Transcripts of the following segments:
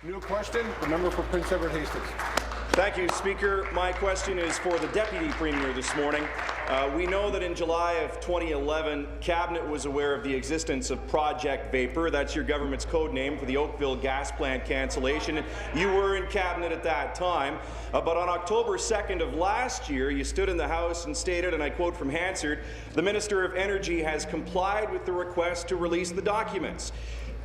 New question, the member for Prince Edward Hastings. Thank you, Speaker. My question is for the Deputy Premier this morning. We know that in July of 2011, Cabinet was aware of the existence of Project Vapor. That's your government's code name for the Oakville gas plant cancellation. You were in Cabinet at that time. But on October 2nd of last year, you stood in the House and stated, and I quote from Hansard, "The Minister of Energy has complied with the request to release the documents."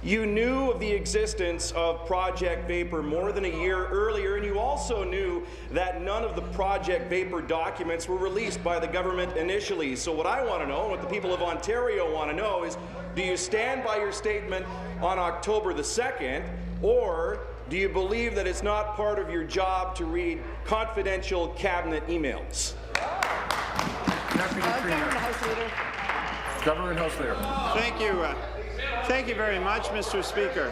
You knew of the existence of Project Vapor more than a year earlier, and you also knew that none of the Project Vapor documents were released by the government initially. So what I want to know, and what the people of Ontario want to know, is do you stand by your statement on October the 2nd, or do you believe that it's not part of your job to read confidential Cabinet emails? Deputy Premier. Government House Leader. Thank you. Thank you very much, Mr. Speaker.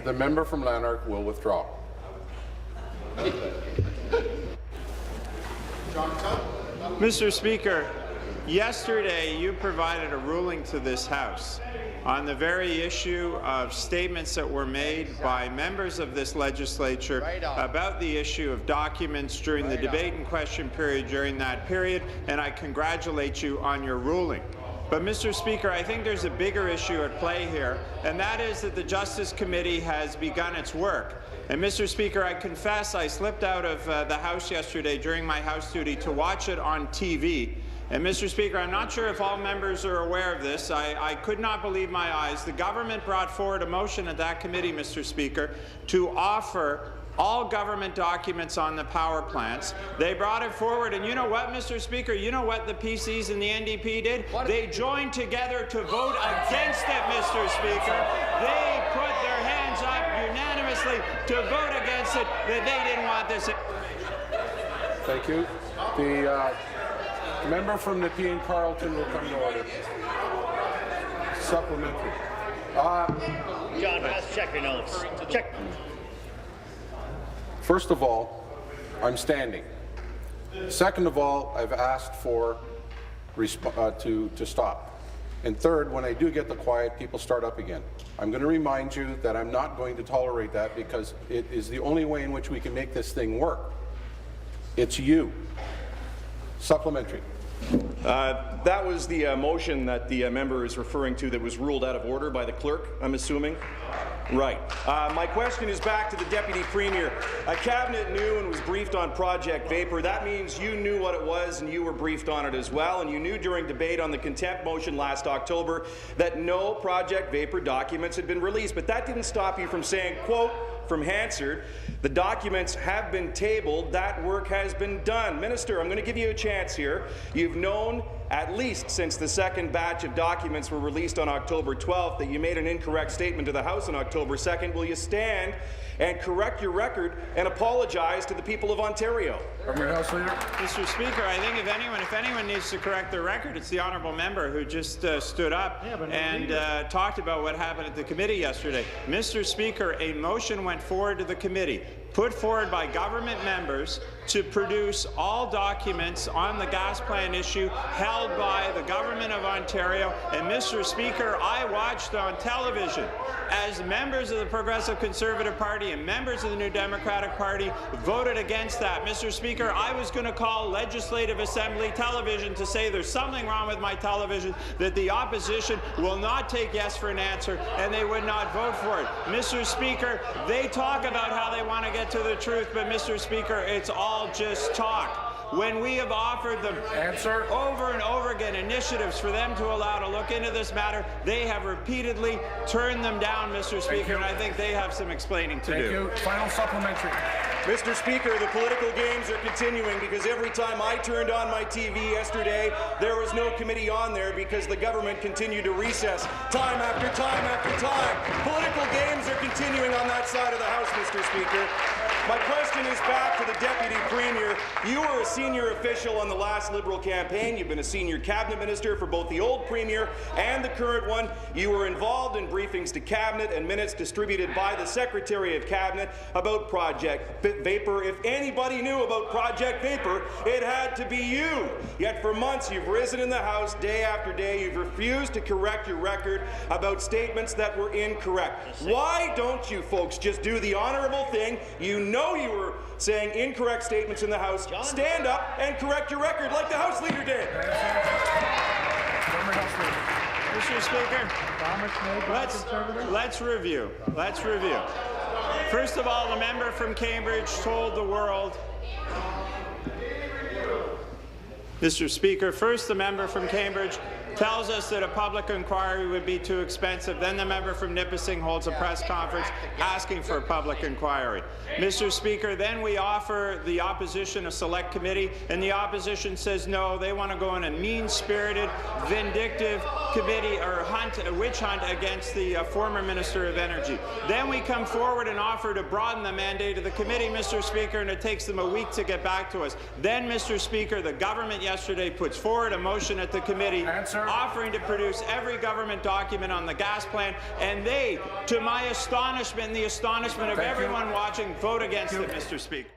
The member from Lanark will withdraw. Mr. Speaker, yesterday you provided a ruling to this House on the very issue of statements that were made by members of this legislature about the issue of documents during the debate and question period during that period, and I congratulate you on your ruling. But, Mr. Speaker, I think there's a bigger issue at play here, and that is that the Justice Committee has begun its work. And, Mr. Speaker, I confess I slipped out of the House yesterday during my House duty to watch it on TV. And, Mr. Speaker, I'm not sure if all members are aware of this. I could not believe my eyes. The government brought forward a motion at that committee, Mr. Speaker, to offer all government documents on the power plants. They brought it forward, and you know what, Mr. Speaker? You know what the PCs and the NDP did? They joined together to vote against it, Mr. Speaker. They put their hands up unanimously to vote against it, that they didn't want this. Thank you. The member from Nepean Carleton will come to order. Supplementary. John, let's check your notes. Check. First of all, I'm standing. Second of all, I've asked for to stop. And third, when I do get the quiet, people start up again. I'm going to remind you that I'm not going to tolerate that, because it is the only way in which we can make this thing work. It's you. Supplementary. That was the motion that the member is referring to that was ruled out of order by the clerk, I'm assuming. Right. My question is back to the Deputy Premier. Cabinet knew and was briefed on Project Vapor. That means you knew what it was and you were briefed on it as well, and you knew during debate on the contempt motion last October that no Project Vapor documents had been released. But that didn't stop you from saying, quote, from Hansard, the documents have been tabled, that work has been done. Minister, I'm going to give you a chance here. You've known at least since the second batch of documents were released on October 12th that you made an incorrect statement to the House on October 2nd. Will you stand and correct your record and apologize to the people of Ontario? House Leader. Mr. Speaker, I think if anyone needs to correct their record, it's the honourable member who just stood up and talked about what happened at the committee yesterday. Mr. Speaker, a motion went forward to the committee, put forward by government members, to produce all documents on the gas plant issue held by the Government of Ontario. And, Mr. Speaker, I watched on television as members of the Progressive Conservative Party and members of the New Democratic Party voted against that. Mr. Speaker, I was going to call Legislative Assembly television to say there's something wrong with my television, that the opposition will not take yes for an answer, and they would not vote for it. Mr. Speaker, they talk about how they want to get to the truth, but, Mr. Speaker, it's all just talk. When we have offered them over and over again initiatives for them to allow to look into this matter, they have repeatedly turned them down, Mr. Speaker, and I think they have some explaining to do. Thank you. Final supplementary. Mr. Speaker, the political games are continuing, because every time I turned on my TV yesterday, there was no committee on there because the government continued to recess time after time after time. Political games are continuing on that side of the House, Mr. Speaker. My question is back to the Deputy Premier. You were a senior official on the last Liberal campaign. You've been a senior cabinet minister for both the old Premier and the current one. You were involved in briefings to Cabinet and minutes distributed by the Secretary of Cabinet about Project Vapor. If anybody knew about Project Vapor, it had to be you. Yet for months you've risen in the House day after day. You've refused to correct your record about statements that were incorrect. Why don't you folks just do the honourable thing? You know you were saying incorrect statements in the House. Stand up and correct your record like the House Leader did. Mr. Speaker, let's review. Let's review. First of all, the member from Cambridge told the world. Mr. Speaker, first the member from Cambridge tells us that a public inquiry would be too expensive. Then the member from Nipissing holds a press conference asking for a public inquiry. Mr. Speaker, then we offer the opposition a select committee, and the opposition says no, they want to go on a mean-spirited, vindictive committee or a witch hunt against the former Minister of Energy. Then we come forward and offer to broaden the mandate of the committee, Mr. Speaker, and it takes them a week to get back to us. Then, Mr. Speaker, the government yesterday puts forward a motion at the committee offering to produce every government document on the gas plant, and they, to my astonishment and the astonishment of everyone watching, vote against it, Mr. Speaker.